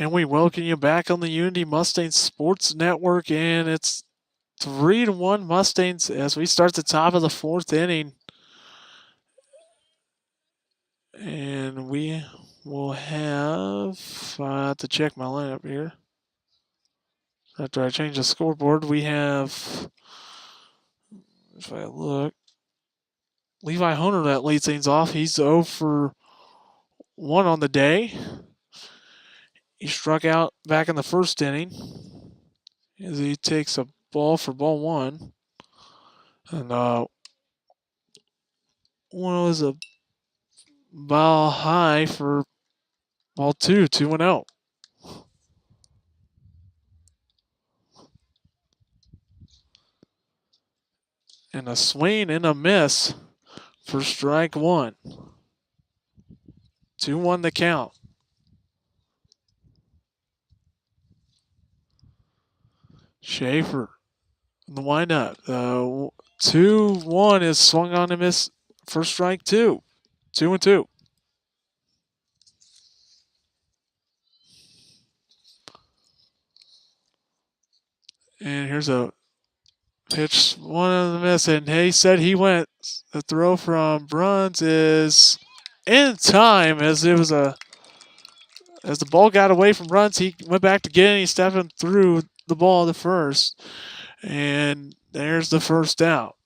And we welcome you back on the Unity Mustang Sports Network, and it's 3-1 Mustangs as we start the top of the fourth inning. And we will have to check my lineup here. After I change the scoreboard, we have, if I look, Levi Hunter that leads things off. He's 0 for 1 on the day. He struck out back in the first inning as he takes a ball for ball 1. And one was a ball high for ball 2, 2-0. And a swing and a miss for strike 1. 2-1 the count. Schaefer in the windup. 2-1 is swung on and miss for strike 2. 2-2. And here's a pitch, one of the miss, and he said he went. The throw from Bruns is in time as the ball got away from Bruns. He went back to get it. He stepped him through the ball to first, and there's the first out.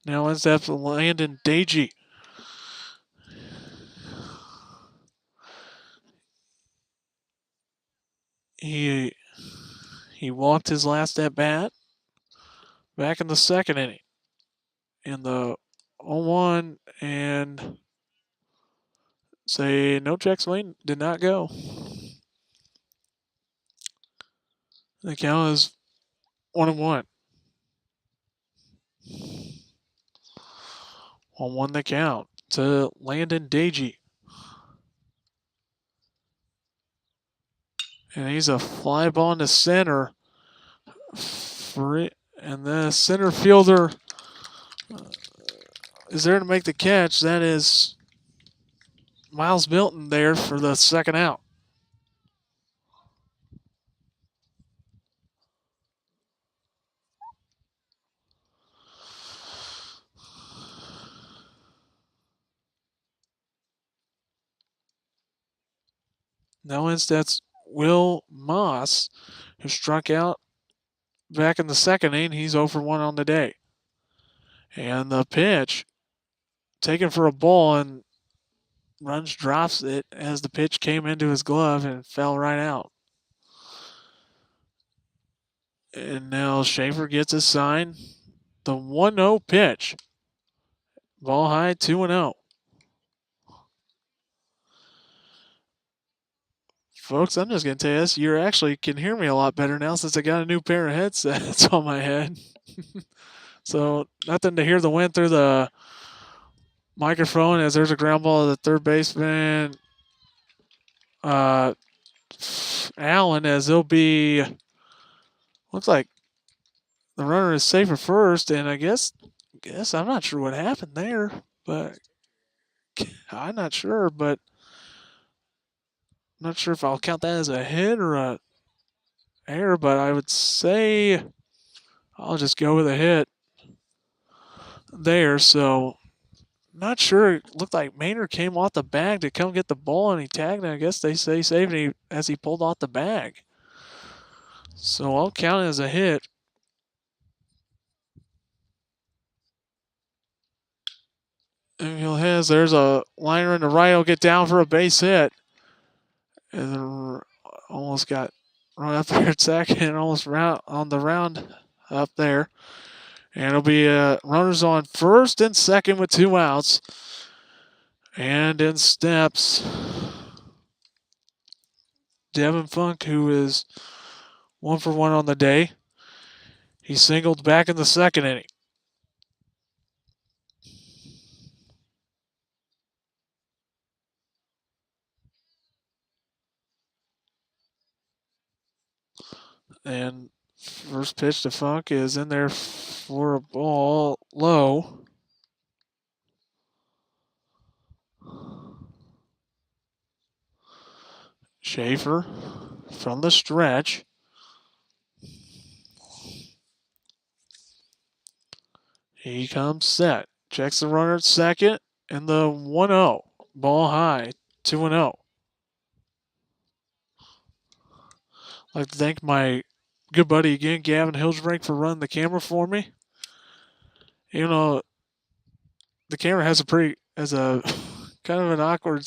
Now ends up Landon Dagey. He walked his last at bat back in the second inning. In the 0-1 and say no check swing did not go. The count is 1-1. 1-1 the count to Landon Dagey. And he's a fly ball into center. And the center fielder is there to make the catch. That is Miles Milton there for the second out. Now that's Will Moss, who struck out back in the second inning. He's 0 for 1 on the day. And the pitch taken for a ball, and Runs drops it as the pitch came into his glove and fell right out. And now Schaefer gets a sign. The 1-0 pitch. Ball high, 2-0. Folks, I'm just going to tell you this. You actually can hear me a lot better now since I got a new pair of headsets on my head. So nothing to hear the wind through the microphone as there's a ground ball to the third baseman. Allen, as he'll be, looks like the runner is safe at first, and I guess I'm not sure what happened there, but I'm not sure, but I'm not sure if I'll count that as a hit or a error, but I would say I'll just go with a hit there. So not sure. It looked like Maynard came off the bag to come get the ball, and he tagged, and I guess they say saved as he pulled off the bag. So I'll count it as a hit. And there's a liner in the right. He'll get down for a base hit. And then almost got run up there at second, almost on the round up there. And it'll be runners on first and second with 2 outs. And in steps Devin Funk, who is 1 for 1 on the day. He singled back in the second inning. And first pitch to Funk is in there for a ball low. Schaefer from the stretch. He comes set. Checks the runner at second. And the 1-0. Ball high. 2-0. I'd like to thank my good buddy again, Gavin Hilsbrink, for running the camera for me. You know, the camera has a kind of an awkward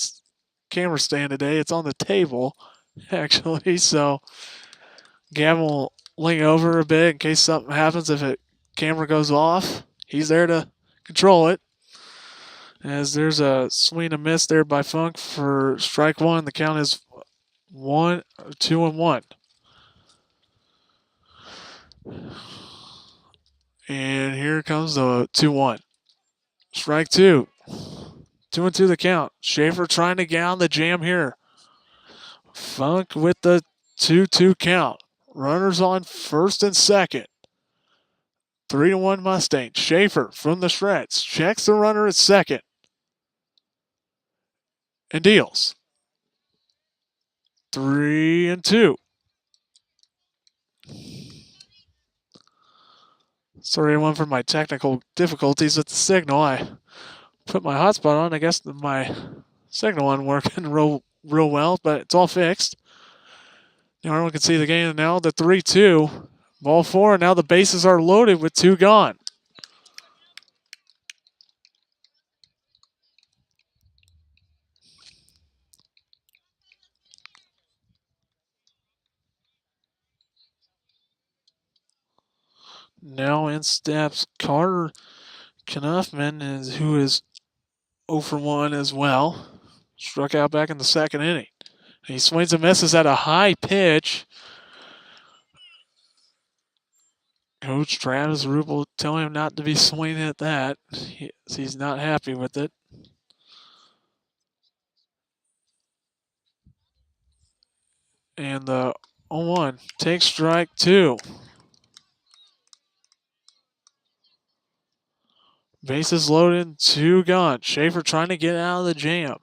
camera stand today. It's on the table, actually. So Gavin will lean over a bit in case something happens. If the camera goes off, he's there to control it. As there's a swing and miss there by Funk for strike one. The count is 2-1. And here comes the 2-1. Strike two. 2-2 the count. Schaefer trying to get on the jam here. Funk with the 2-2 count. Runners on first and second. 3-1 Mustang. Schaefer from the shreds. Checks the runner at second. And deals. 3-2. Sorry, everyone, for my technical difficulties with the signal. I put my hotspot on. I guess my signal wasn't working real well, but it's all fixed. Now everyone can see the game now. The 3-2. Ball four, and now the bases are loaded with two gone. Now in steps Carter Knuffman, who is 0 for 1 as well. Struck out back in the second inning. He swings and misses at a high pitch. Coach Travis Rupel telling him not to be swinging at that. He's not happy with it. And the 0-1 takes strike two. Bases loaded, two gone. Schaefer trying to get out of the jam.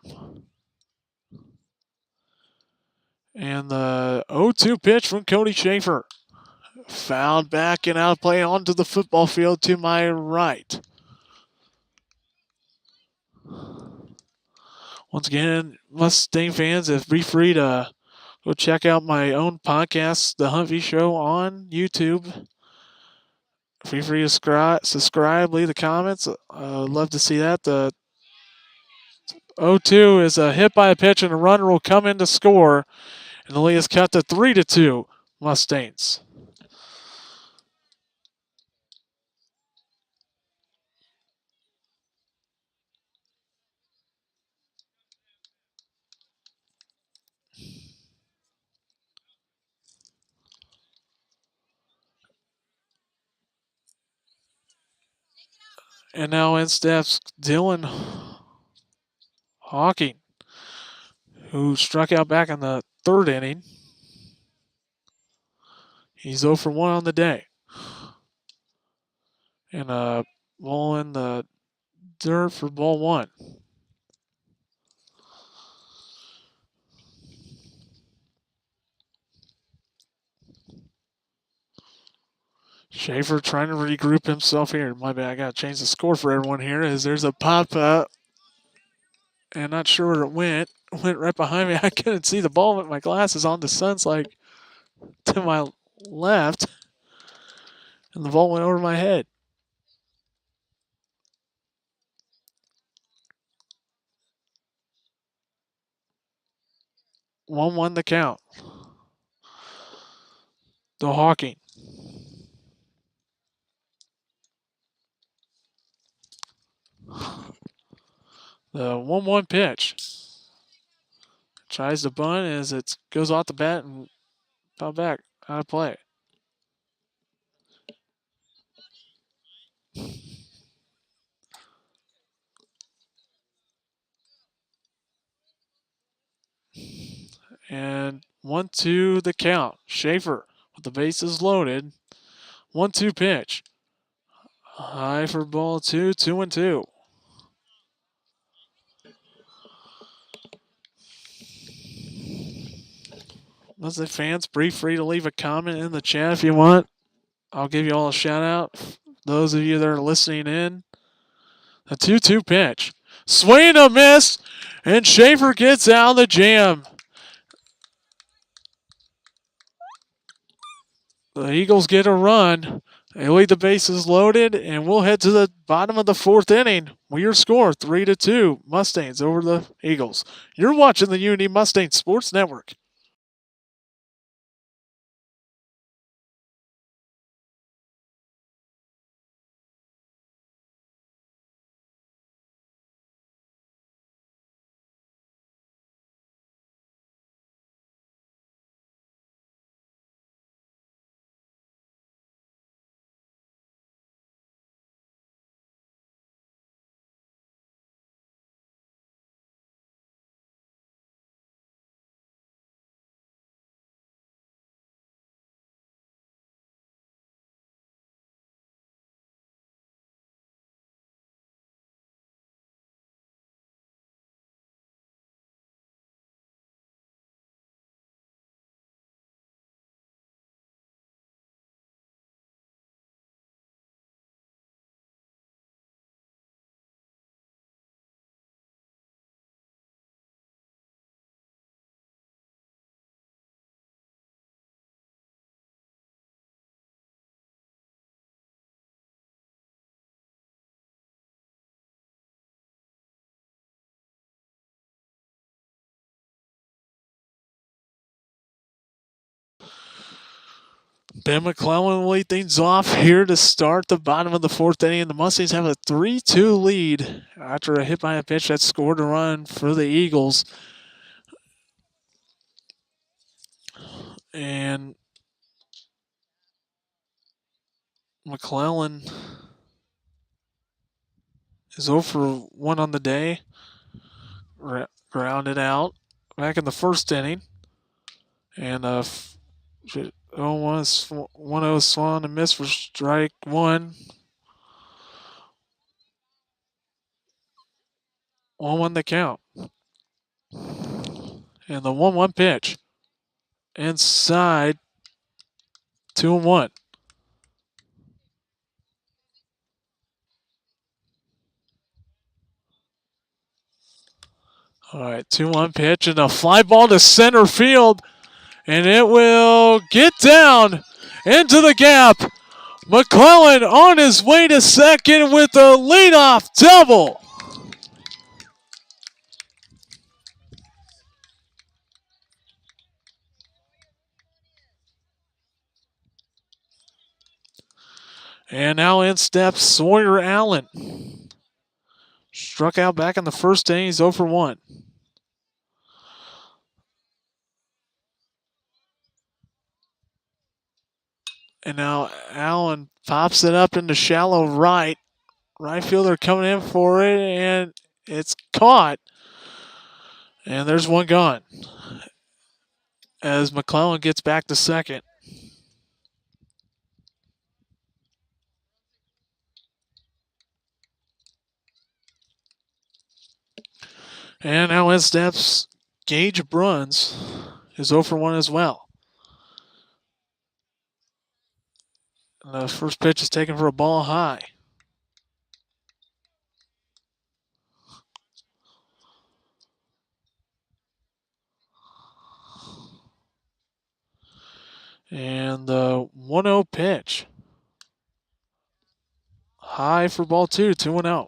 And the 0-2 pitch from Cody Schaefer. Fouled back and out of play onto the football field to my right. Once again, Mustang fans, be free to go check out my own podcast, The Humvee Show, on YouTube. Feel free to subscribe, leave the comments. Love to see that. The 0-2 is a hit by a pitch, and a runner will come in to score. And the lead is cut to 3-2 Mustangs. And now in steps Dylan Hawking, who struck out back in the third inning. He's 0 for 1 on the day. And a ball in the dirt for ball one. Schaefer trying to regroup himself here. My bad, I got to change the score for everyone here. As there's a pop up. And not sure where it went. It went right behind me. I couldn't see the ball with my glasses on. The sun's like to my left. And the ball went over my head. One the count. The Hawking. The 1-1 pitch. Tries to bunt as it goes off the bat and foul back out of play. And 1-2 the count. Schaefer with the bases loaded. 1-2 pitch. High for ball 2, 2-2. Listen, fans, be free to leave a comment in the chat if you want. I'll give you all a shout out. Those of you that are listening in. A 2-2 pitch. Swing a miss, and Schaefer gets out of the jam. The Eagles get a run. They leave the bases loaded, and we'll head to the bottom of the 4th inning. Your score 3-2. Mustangs over the Eagles. You're watching the Unity Mustang Sports Network. Ben McClellan will lead things off here to start the bottom of the 4th inning. The Mustangs have a 3-2 lead after a hit by a pitch that scored a run for the Eagles. And McClellan is 0 for 1 on the day. Grounded out back in the 1st inning. And 1-0 swung and miss for strike 1. 1-1 the count. And the 1-1 pitch. Inside. 2-1. All right, 2-1 pitch and a fly ball to center field. And it will get down into the gap. McClellan on his way to second with a leadoff double. And now in steps Sawyer Allen. Struck out back in the 1st inning. He's 0 for 1. And now Allen pops it up into shallow right. Right fielder coming in for it, and it's caught. And there's one gone as McClellan gets back to second. And now in steps Gage Bruns, is 0 for 1 as well. And the first pitch is taken for a ball high. And the 1-0 pitch. High for ball 2, 2-0.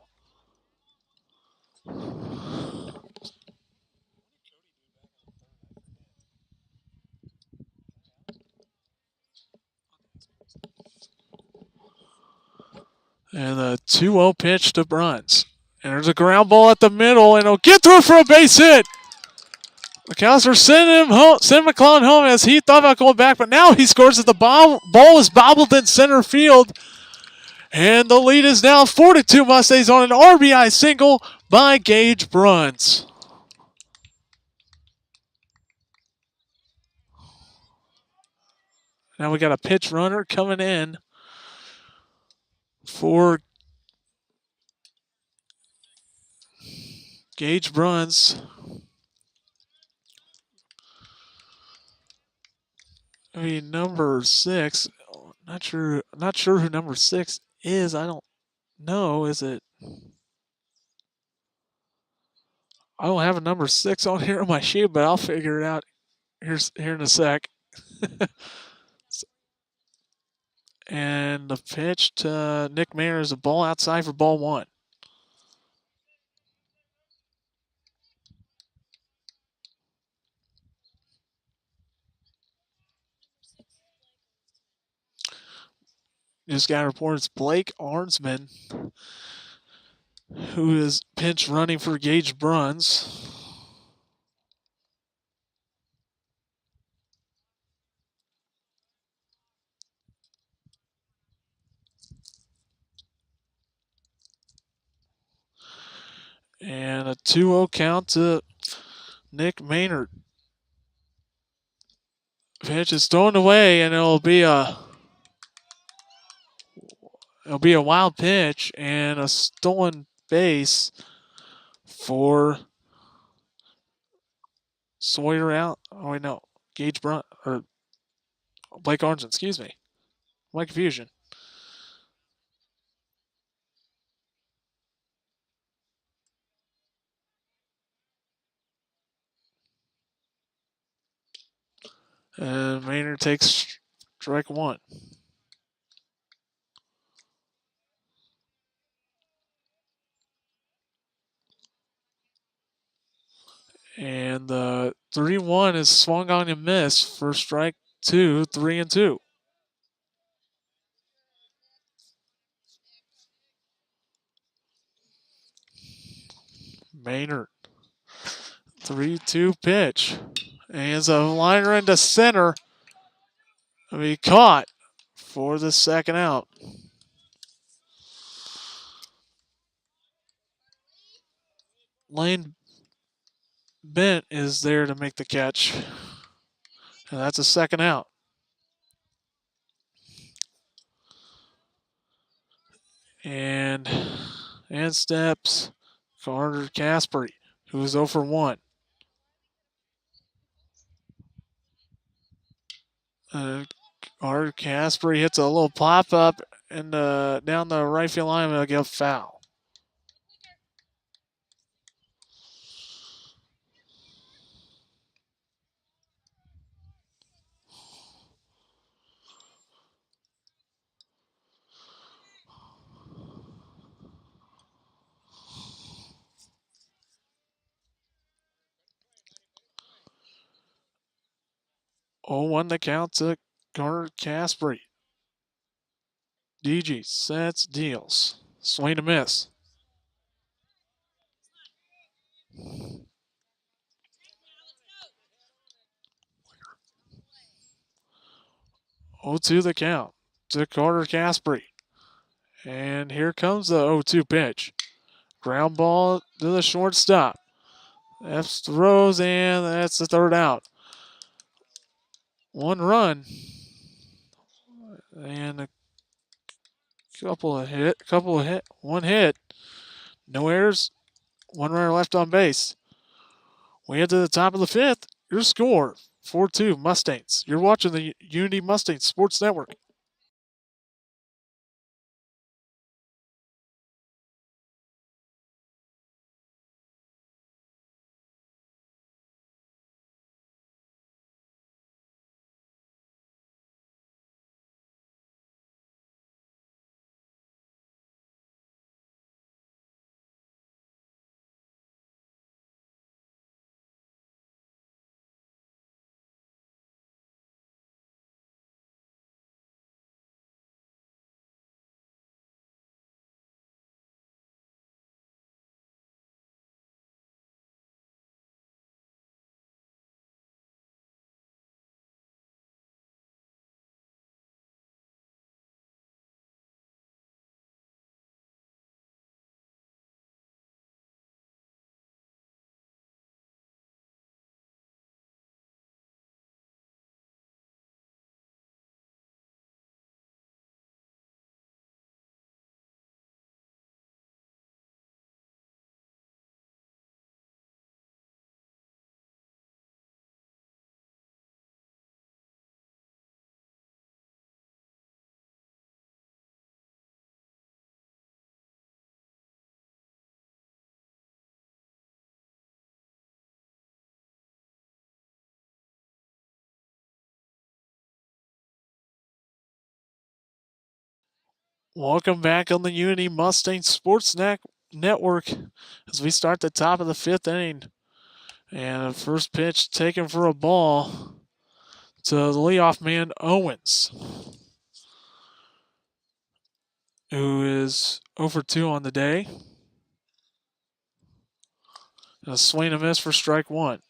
And the 2-0 pitch to Bruns. And there's a ground ball at the middle, and he'll get through for a base hit. McAllister sent McClellan home as he thought about going back, but now he scores as the ball is bobbled in center field. And the lead is now 4-2 Mustangs on an RBI single by Gage Bruns. Now we got a pitch runner coming in for Gage Bruns. I mean, number 6. Not sure who number 6 is. I don't know. Is it? I don't have a number 6 on here on my sheet, but I'll figure it out here in a sec. And the pitch to Nick Mayer is a ball outside for ball 1. Just got reports Blake Arnsman, who is pinch running for Gage Bruns. And a 2-0 count to Nick Maynard. Pitch is thrown away, and it'll be a wild pitch and a stolen base for Sawyer out. Oh wait, no, Gage Brunt or Blake Arnsman. Excuse me, my confusion. And Maynard takes strike 1. And the 3-1 is swung on and missed for strike 2, 3-2. Maynard, 3-2 pitch. And it's a liner into center. Be caught for the second out. Lane Bent is there to make the catch. And that's a second out. And steps Carter Caspery, who's 0 for 1. Carter Caspery hits a little pop up and down the right field line, and it'll get a foul. Oh, 1 the count to Carter Caspery. DG sets, deals. Swing to miss. Oh, 2 the count to Carter Caspery. And here comes the 0-2 pitch. Ground ball to the shortstop. F throws, and that's the third out. 1 run. And a one hit. No errors. 1 runner left on base. We head to the top of the 5th. Your score, 4-2 Mustangs. You're watching the Unity Mustangs Sports Network. Welcome back on the Unity Mustang Sports Network as we start the top of the 5th inning. And the first pitch taken for a ball to the leadoff man, Owens, who is 0 for 2 on the day. A swing and miss for strike one.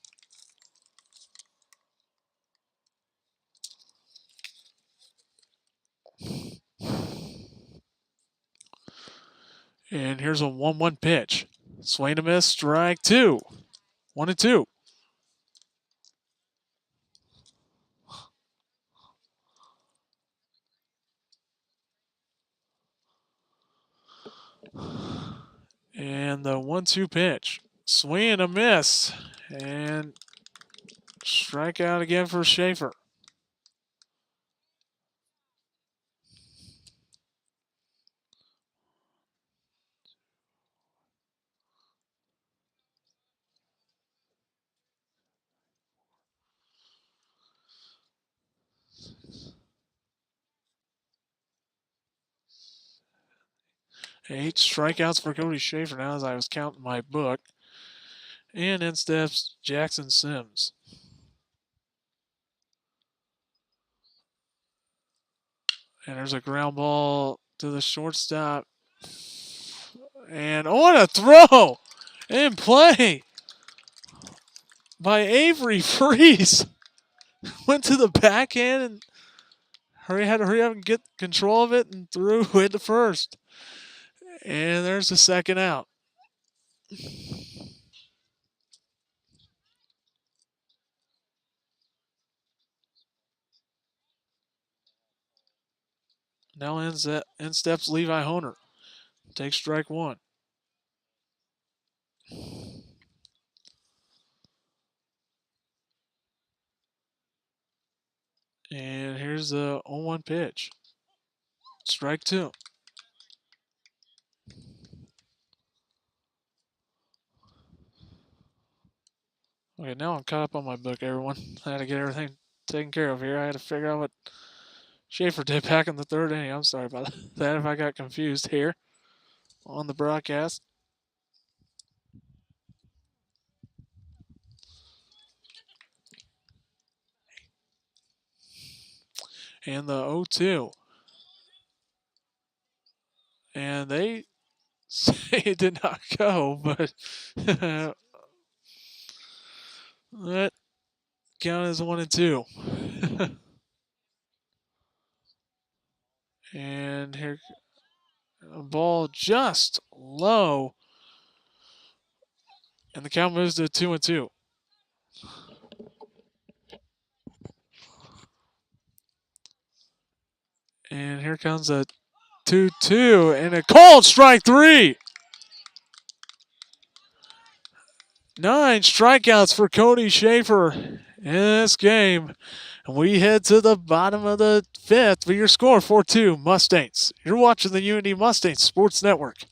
And here's a 1-1 pitch. Swing and miss, strike two. 1-2. And the 1-2 pitch. Swing and a miss. And strikeout again for Schaefer. Eight strikeouts for Cody Schaefer now as I was counting my book. And in steps Jackson Sims. And there's a ground ball to the shortstop. And what a throw! In play by Avery Freeze. Went to the backhand and had to hurry up and get control of it and threw it to first. And there's the second out. Now in steps Levi Honer. Takes strike one. And here's the 0-1 pitch. Strike two. Okay, now I'm caught up on my book, everyone. I had to get everything taken care of here. I had to figure out what Schaefer did back in the 3rd inning. I'm sorry about that if I got confused here on the broadcast. And the 0-2. And they say it did not go, but that count as 1-2. And here, a ball just low. And the count moves to 2-2. And here comes a 2-2 and a called strike three. 9 strikeouts for Cody Schaefer in this game. And we head to the bottom of the 5th for your score 4-2 Mustangs. You're watching the Unity Mustangs Sports Network.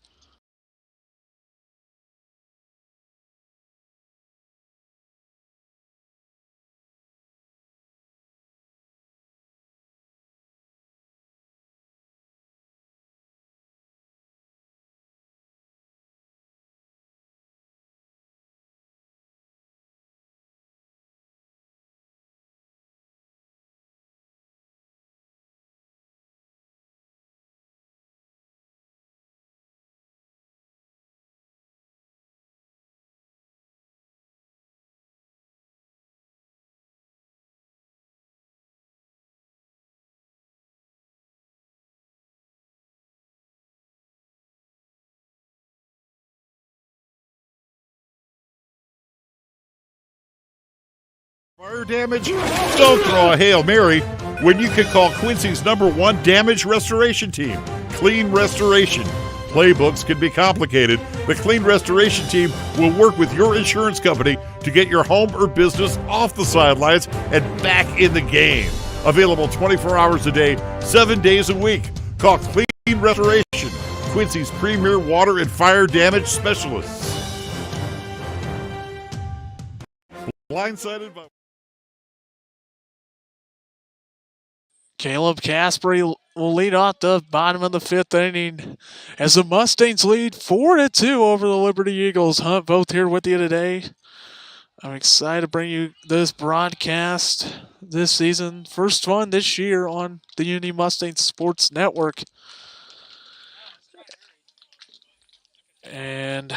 Fire damage? Don't throw a Hail Mary when you can call Quincy's #1 damage restoration team, Clean Restoration. Playbooks can be complicated. The Clean Restoration team will work with your insurance company to get your home or business off the sidelines and back in the game. Available 24 hours a day, 7 days a week. Call Clean Restoration, Quincy's premier water and fire damage specialists. Blindsided by... Caleb Caspery will lead off the bottom of the 5th inning as the Mustangs lead 4-2 over the Liberty Eagles. Hunt both here with you today. I'm excited to bring you this broadcast this season. First one this year on the Unity Mustangs Sports Network. And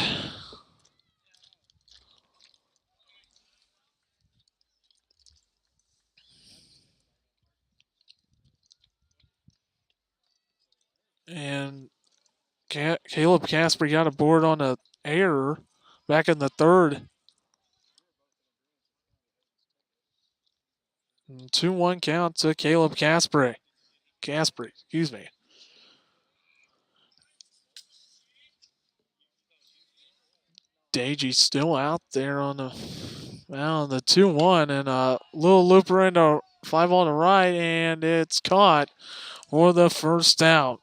Caleb Casper got aboard on an error back in the 3rd. 2-1 count to Caleb Casper, excuse me. Dagey still out there on the 2-1, and a little looper into 5 on the right, and it's caught for the first out.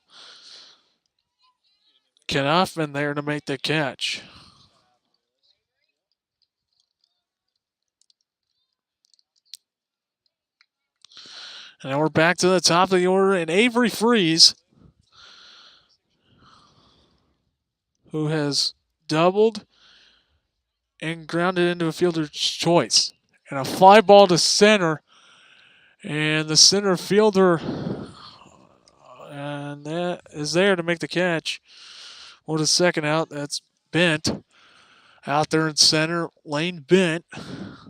Knuffman there to make the catch. And now we're back to the top of the order, and Avery Freeze, who has doubled and grounded into a fielder's choice. And a fly ball to center, and the center fielder, and that is there to make the catch. For the second out, that's Bent out there in center. Lane Bent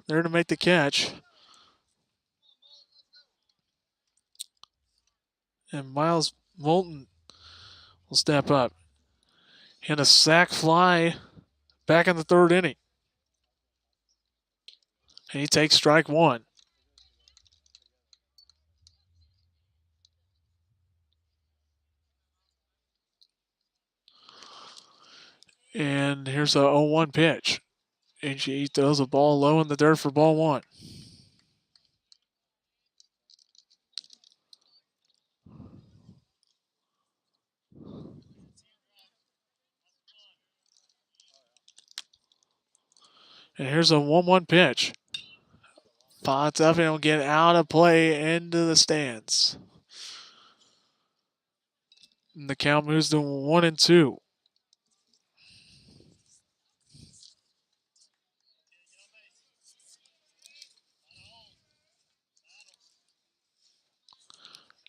there to make the catch. And Miles Moulton will step up. And a sac fly back in the 3rd inning. And he takes strike 1. And here's a 0-1 pitch. And she throws a ball low in the dirt for ball 1. And here's a 1-1 pitch. Potts up and will get out of play into the stands. And the count moves to 1-2.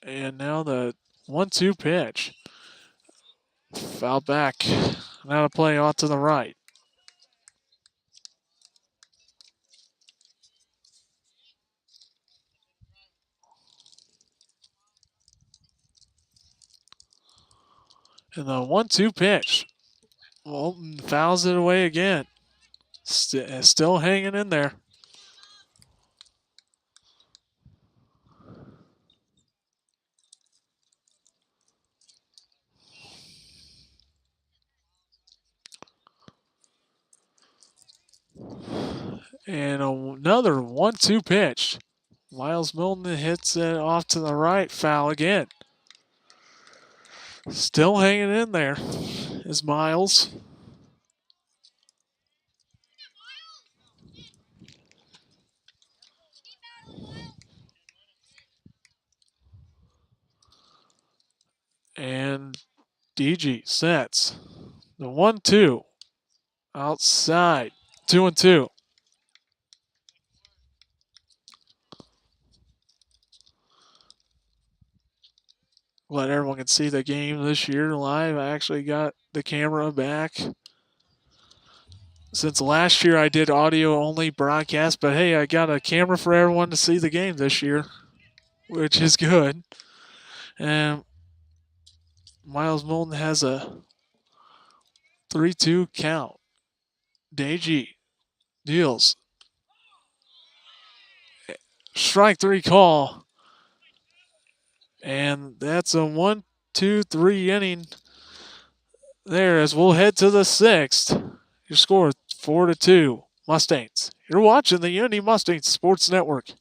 And now the 1-2 pitch. Foul back. Now to play off to the right. And the 1-2 pitch. Walton fouls it away again. Still hanging in there. And another 1-2 pitch. Miles Milton hits it off to the right. Foul again. Still hanging in there is Miles. And DG sets the 1-2 outside. 2-2. Let everyone can see the game this year live. I actually got the camera back. Since last year I did audio only broadcast, but hey, I got a camera for everyone to see the game this year, which is good. And Miles Moulton has a 3-2 count. Dagey deals. Strike 3 call. And that's a 1-2-3 inning there as we'll head to the 6th. Your score 4-2 Mustangs. You're watching the Unity Mustangs Sports Network.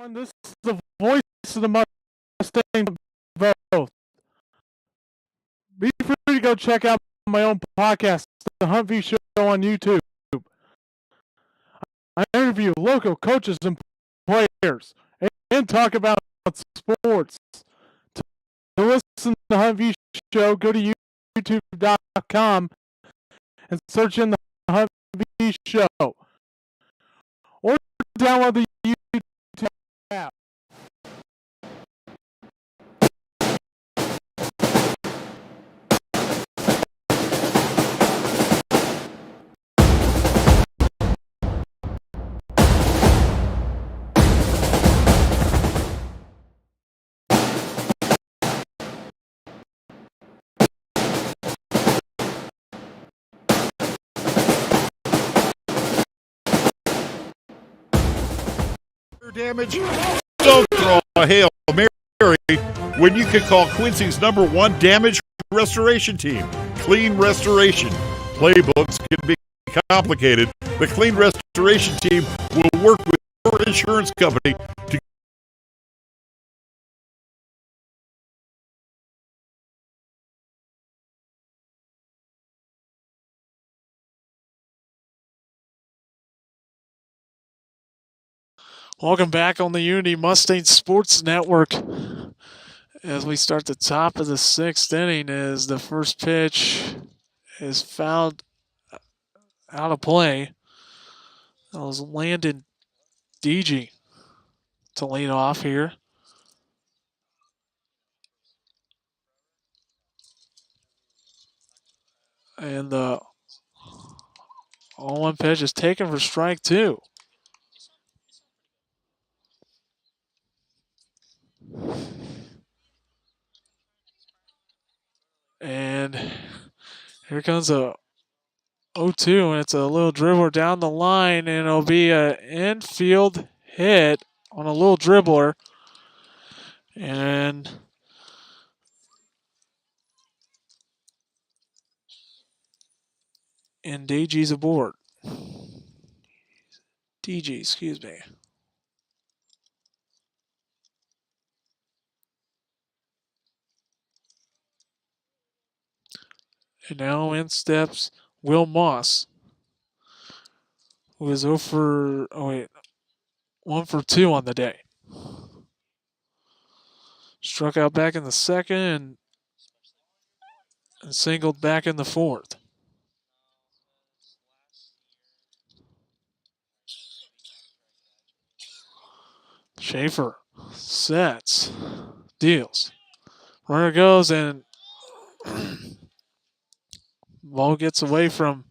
This is the voice of the Mustang vote. Be free to go check out my own podcast, The Hunt View Show on YouTube. I interview local coaches and players and talk about sports. To listen to the Hunt View Show, go to youtube.com and search in the Hunt View Show. Or download the YouTube app. Damage. Don't throw a Hail Mary when you can call Quincy's #1 damage restoration team, Clean Restoration. Playbooks can be complicated. The Clean Restoration team will work with your insurance company to Welcome back on the Unity Mustang Sports Network. As we start the top of the 6th inning, as the first pitch is fouled out of play. That was Landon Deege to lead off here. And the 0-1 pitch is taken for strike 2. And here comes a 0-2, and it's a little dribbler down the line, and it'll be an infield hit on a little dribbler. And Deege's aboard. Deege, excuse me. And now in steps Will Moss, who is 1 for 2 on the day. Struck out back in the 2nd and singled back in the 4th. Schaefer sets, deals. Runner goes, and ball gets away from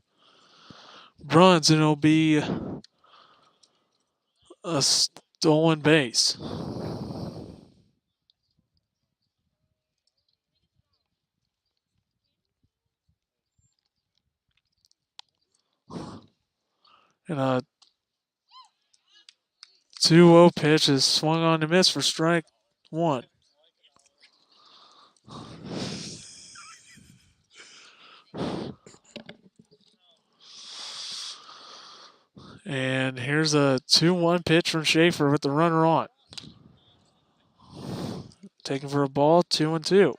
Bruns, and it'll be a stolen base. And a 2-0 pitch is swung on to miss for strike 1. And here's a 2-1 pitch from Schaefer with the runner on. Taken for a ball, 2-2.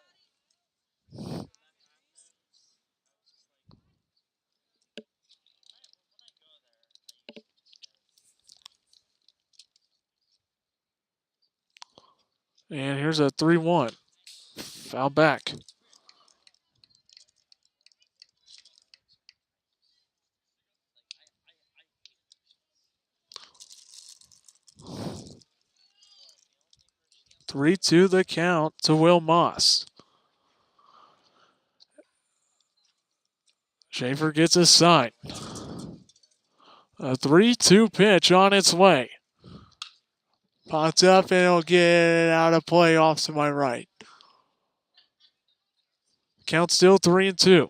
And here's a 3-1. Foul back. Three, 2 the count to Will Moss. Schaefer gets a sign. A 3-2 pitch on its way. Pops up and it'll get out of play off to my right. Count still 3-2.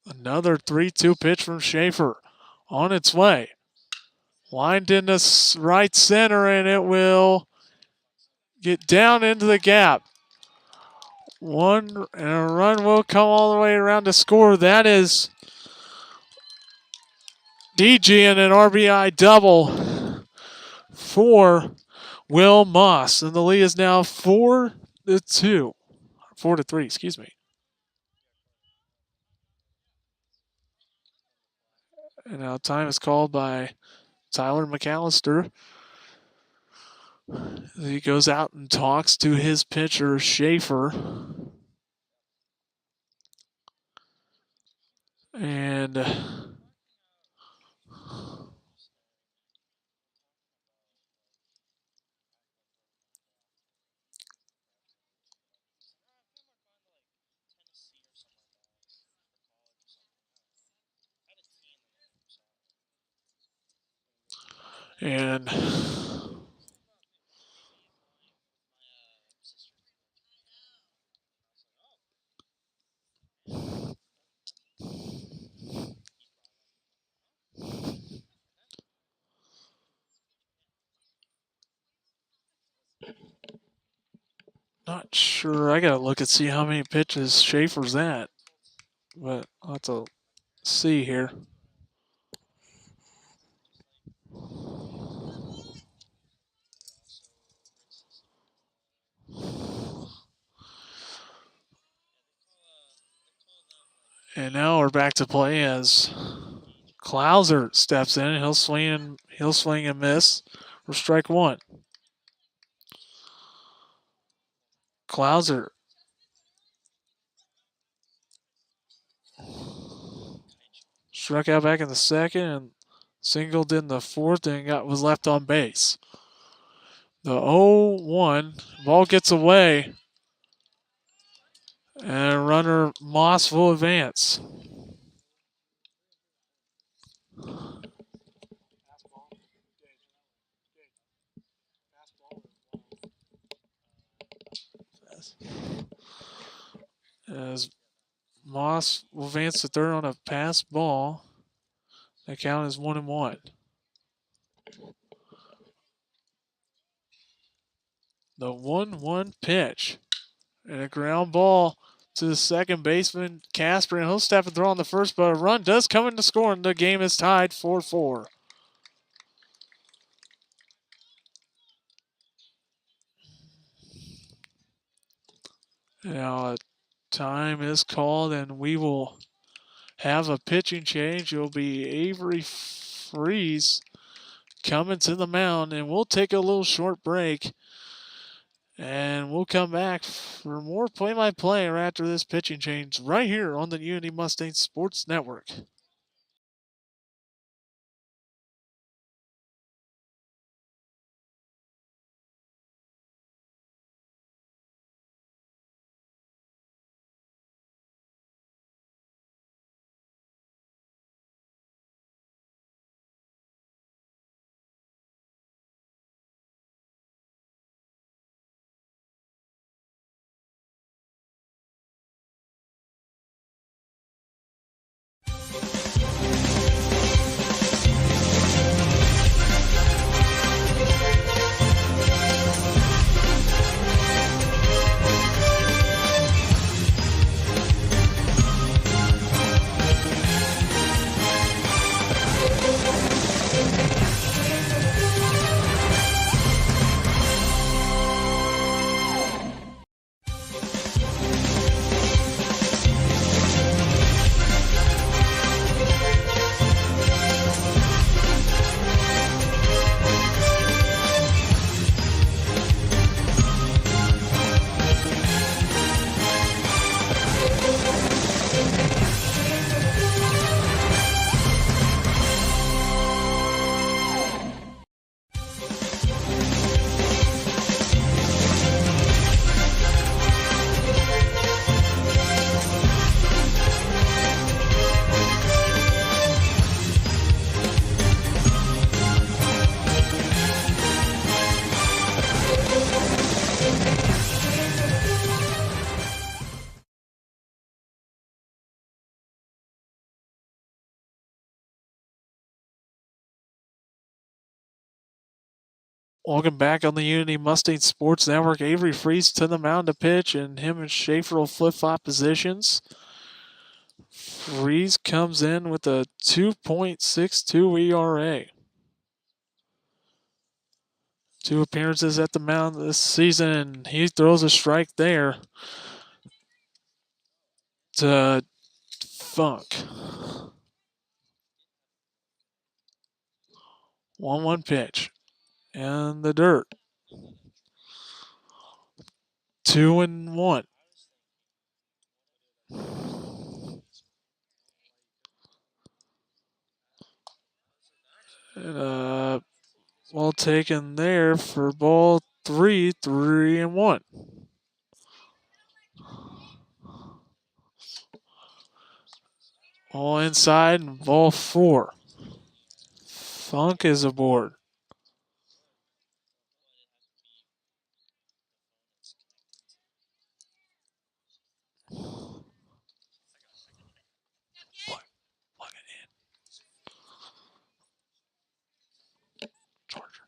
Another 3-2 pitch from Schaefer on its way. Lined into right center, and it will get down into the gap. And a run will come all the way around to score. That is Deege and an RBI double for Will Moss. And the lead is now 4-2. 4-3, excuse me. And now time is called by Tyler McAllister. He goes out and talks to his pitcher, Schaefer. And not sure. I gotta look and see how many pitches Schaefer's at. But I'll have to see here. And now we're back to play as Clouser steps in. He'll swing and miss for strike one. Clouser struck out back in the second and singled in the fourth and was left on base. The 0-1 ball gets away, and runner Moss will advance. As Moss will advance to third on a pass ball. The count is 1-1. The 1-1 pitch. And a ground ball to the second baseman, Casper, and he'll step and throw on the first, but a run does come into score, and the game is tied 4-4. Now, time is called, and we will have a pitching change. It'll be Avery Freeze coming to the mound, and we'll take a little short break. And we'll come back for more play-by-play right after this pitching change right here on the Unity Mustang Sports Network. Welcome back on the Unity Mustang Sports Network. Avery Freeze to the mound to pitch, and him and Schaefer will flip-flop positions. Freeze comes in with a 2.62 ERA. 2 appearances at the mound this season, and he throws a strike there to Funk. 1-1 pitch. And the dirt. 2-1. And well taken there for ball 3, 3-1. All inside and ball 4. Funk is aboard. Plug it in. Charger.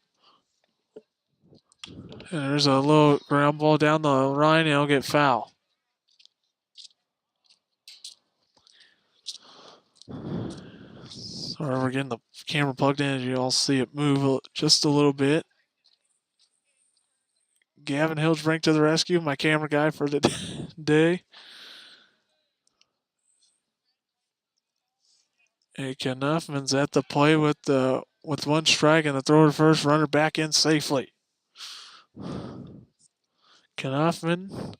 And there's a low ground ball down the line, and it'll get foul. Sorry, we're getting the camera plugged in as you all see it move just a little bit. Gavin Hildbrink to the rescue, my camera guy for the day. And Knuffman's at the play with 1 strike and the throw to first, runner back in safely. Knuffman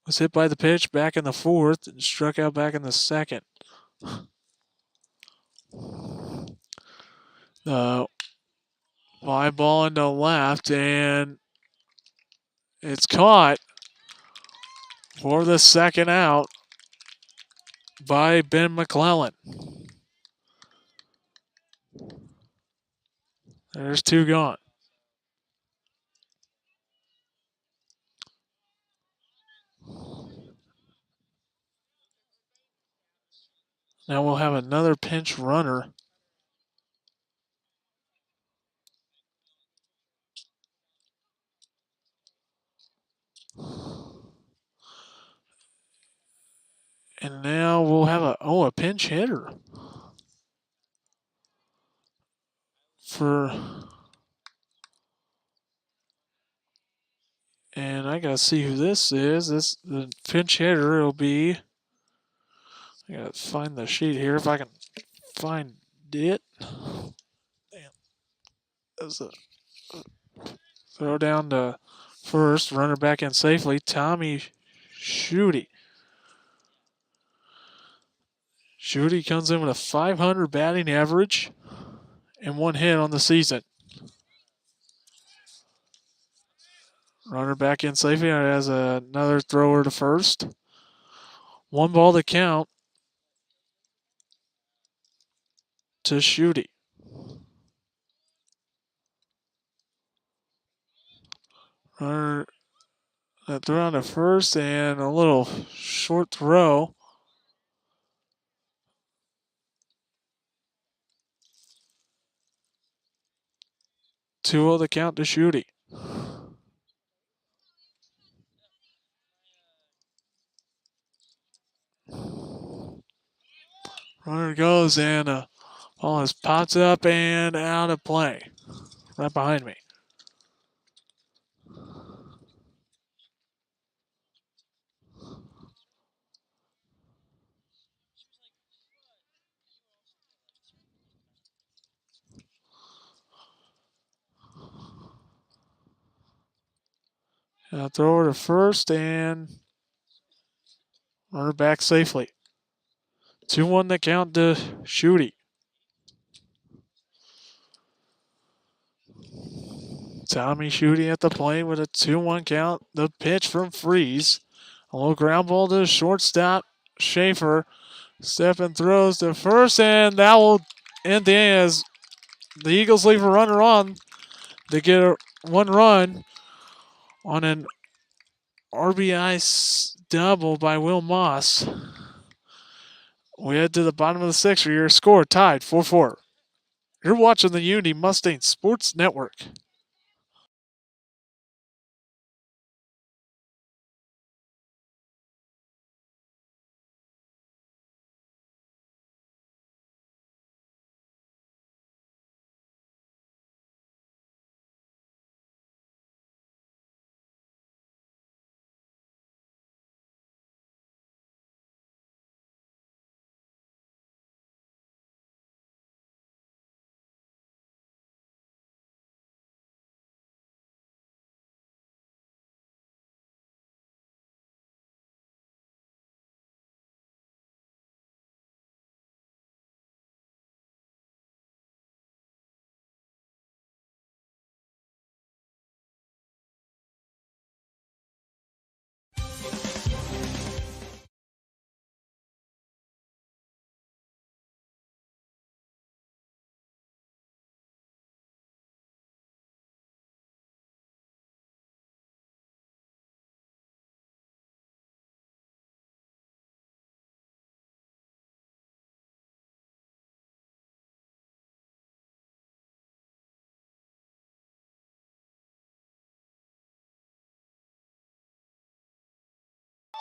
was hit by the pitch back in the 4th and struck out back in the 2nd. The fly ball into left, and it's caught for the 2nd out by Ben McClellan. There's 2 gone. Now we'll have another pinch runner. And now we'll have a pinch hitter and I gotta see who this is. The pinch hitter will be. I gotta find the sheet here if I can find it. Damn. There's a throw down to first, runner back in safely. Tommy Schutte. Schutte comes in with a .500 batting average and 1 hit on the season. Runner back in safely has another thrower to first. 1 ball to count to Schutte. Runner throw on to first and a little short throw. Two the count to Schutte. Runner goes and ball is pops up and out of play. Right behind me. Thrower to first and runner back safely. 2-1 the count to Schutte. Tommy Schutte at the plate with a 2-1 count. The pitch from Freeze. A little ground ball to shortstop. Schaefer stepping throws to first, and that will end the inning as the Eagles leave a runner on to get 1 run on an RBI double by Will Moss. We head to the bottom of the 6th. Your score tied 4-4. You're watching the Unity Mustang Sports Network.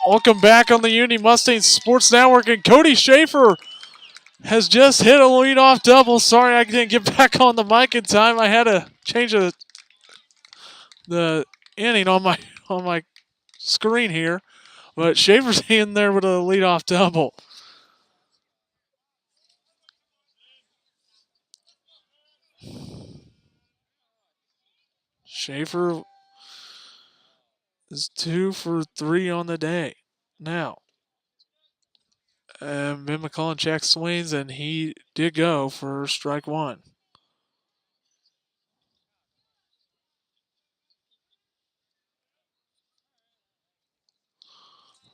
Welcome back on the Unity Mustangs Sports Network, and Cody Schaefer has just hit a leadoff double. Sorry I didn't get back on the mic in time. I had to change the inning on my screen here, but Schaefer's in there with a leadoff double. Schaefer is 2 for 3 on the day now. And Ben McClellan checks swings, and he did go for strike 1.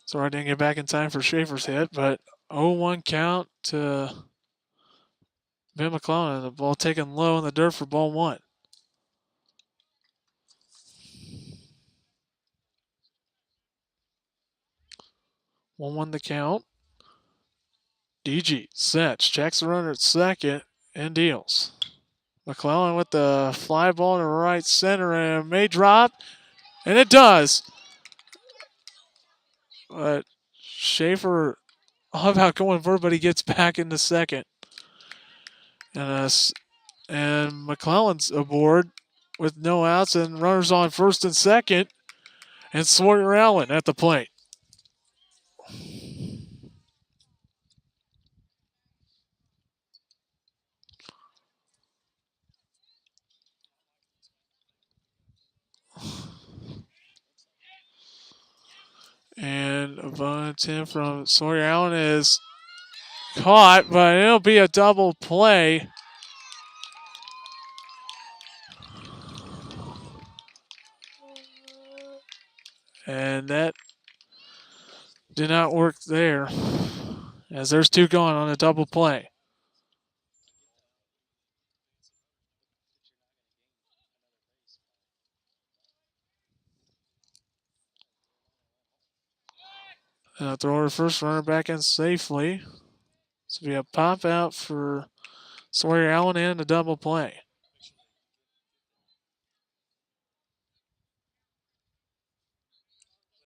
Sorry I didn't get back in time for Schaefer's hit, but 0-1 count to Ben McClellan. The ball taken low in the dirt for ball 1. One the count. DG sets, checks the runner at second, and deals. McClellan with the fly ball to right center, and it may drop, and it does. But Schaefer, I love how going forward, but he gets back into second. And McClellan's aboard with no outs and runners on first and second, and Sawyer Allen at the plate. And a bunt in from Sawyer Allen is caught, but it'll be a double play. And that did not work there, as there's 2 gone on a double play. Throw her first runner back in safely. So we have pop out for Sawyer Allen and a double play.